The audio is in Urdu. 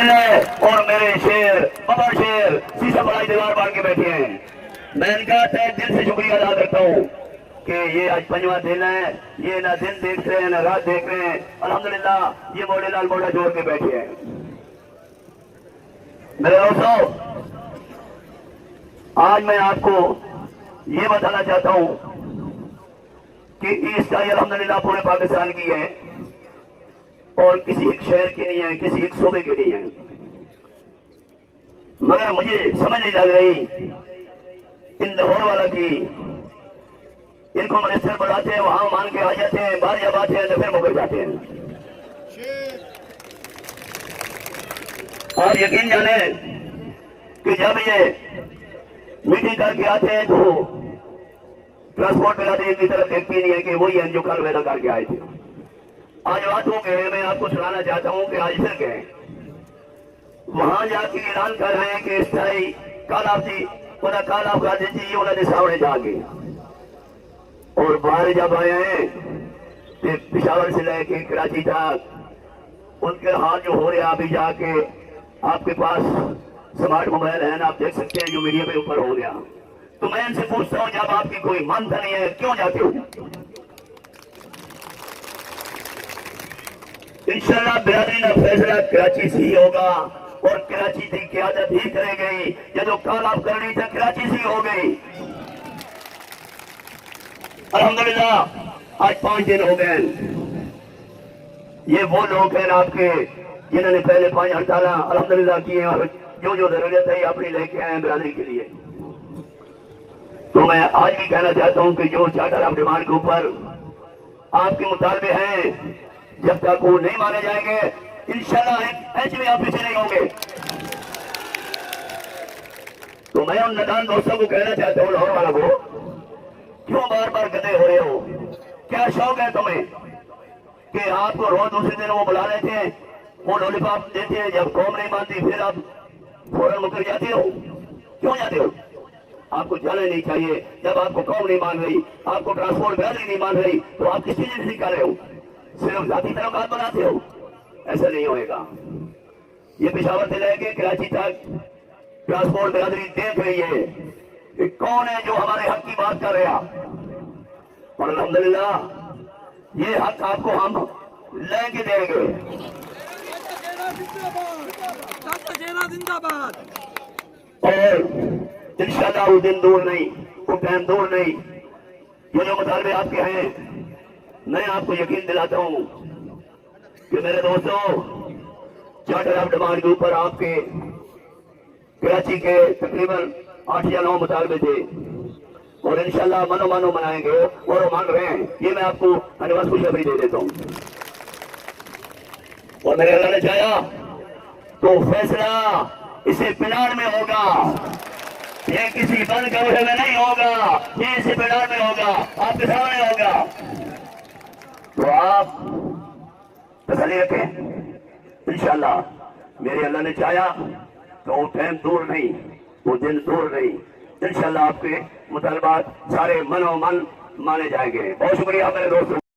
دل ہے اور میرے شیر بابا شیر سیسا بڑائی دیوار بان کے بیٹھے ہیں. میں ان کا تہ دل سے شکریہ ادا کرتا ہوں کہ یہ آج پنجواں دن ہے. یہ نہ دن دیکھ رہے ہیں نہ رات دیکھ رہے ہیں. الحمدللہ یہ موڑے لال موڑا جوڑ کے بیٹھے ہیں. میرے دوستو آج میں آپ کو یہ بتانا چاہتا ہوں کہ عیسائی الحمدللہ پورے پاکستان کی ہے اور کسی ایک شہر کی نہیں ہے, کسی ایک صوبے کی نہیں ہے. مگر مجھے سمجھ نہیں لگ رہی ان لاہور والا کی. ان کو منسٹر بڑھاتے ہیں, وہاں مان کے آ جاتے ہیں, باہر جب آتے ہیں تو پھر مکر جاتے ہیں. اور یقین جانیں کہ جب یہ میٹنگ کر کے آتے ہیں تو ٹرانسپورٹ برادری کی طرف دیکھتی نہیں ہے کہ وہی ہیں جو کل ویدا کر کے آئے تھے. آج بات ہو گئے, میں آپ کو سنانا چاہتا ہوں کہ آج پھر گئے وہاں جا کے اعلان کر رہے ہیں کہ استائی کل آپ جی انہیں کل آپ کا دیجیے انہوں نے سامنے جا کے. اور باہر جب آئے ہیں تو پشاور سے لے کے کراچی تک ان کے ہاتھ جو ہو رہے ہیں ابھی جا کے آپ کے پاس سمارٹ موبائل ہے نا, آپ دیکھ سکتے ہیں جو میڈیا پہ اوپر ہو گیا. تو میں ان سے پوچھتا ہوں جب آپ کی کوئی من تھا نہیں ہے کیوں جاتے ہو؟ انشاءاللہ برادری کا فیصلہ کراچی سے ہی ہوگا اور کراچی کی قیادت ہی کرے گئی. یہ جو کال آپ کرنی تھا کراچی سے ہی ہو گئی. الحمدللہ آج 5 دن ہو گئے. یہ وہ لوگ ہیں آپ کے جنہوں نے پہلے 5 ہڑتال الحمدللہ کی ہیں اور جو ضرورت ہے اپنی لے کے آئے ہیں برادری کے لیے. تو میں آج بھی کہنا چاہتا ہوں کہ جو چارٹر آف ڈیمانڈ کے اوپر آپ کے مطالبے ہیں جب تک وہ نہیں مانے جائیں گے انشاءاللہ ایک ایچ میں آپ پیچھے نہیں ہوں گے. تو میں ان ندان دوستوں کو کہنا چاہتا ہوں لاہور والا کو کیوں بار بار گدے ہو رہے ہو؟ کیا شوق ہے تمہیں کہ آپ کو روز دوسرے دن وہ بلا لیتے ہیں, وہ لولی پاپ دیتے ہیں, جب قوم نہیں مانتی پھر آپ فوراً مکر جاتے ہو؟ کیوں جاتے ہو؟ آپ کو جانا نہیں چاہیے. جب آپ کو قوم نہیں مان رہی, آپ کو ٹرانسپورٹ برادری نہیں مان رہی تو آپ کس چیز نہیں کر رہے ہو؟ صرف ذاتی تعلقات بناتے ہو. ایسا نہیں ہوئے گا. یہ پشاور سے لے کے کراچی تک ٹرانسپورٹ برادری دیکھ رہی ہے کہ کون ہے جو ہمارے حق کی بات کر رہا, اور الحمدللہ یہ حق آپ کو ہم لے کے دیں گے. اور انشاءاللہ وہ دن دور نہیں, وہ ٹائم دور نہیں. یہ جو مطالبے آپ کے ہیں میں آپ کو یقین دلاتا ہوں کہ میرے دوستوں چارٹر آف ڈیمانڈ کے اوپر آپ کے کراچی کے تقریباً 8 یا 9 مطالبے تھے اور انشاءاللہ منو مانو منائیں گے اور وہ مان رہے ہیں. یہ میں آپ کو انواز خوشخبری دے دیتا ہوں. اور میرے اللہ نے چاہا تو فیصلہ اسے پلان میں ہوگا, یہ کسی بند کمرے میں نہیں ہوگا, یہ اسے پلان میں ہوگا, آپ کے سامنے ہوگا. تو آپ تسلی رکھیں انشاءاللہ. میرے اللہ نے چاہا تو وہ ٹائم دور نہیں, وہ دن دور نہیں. انشاءاللہ آپ کے مطالبات سارے من و من مانے جائیں گے. بہت شکریہ میرے دوستوں.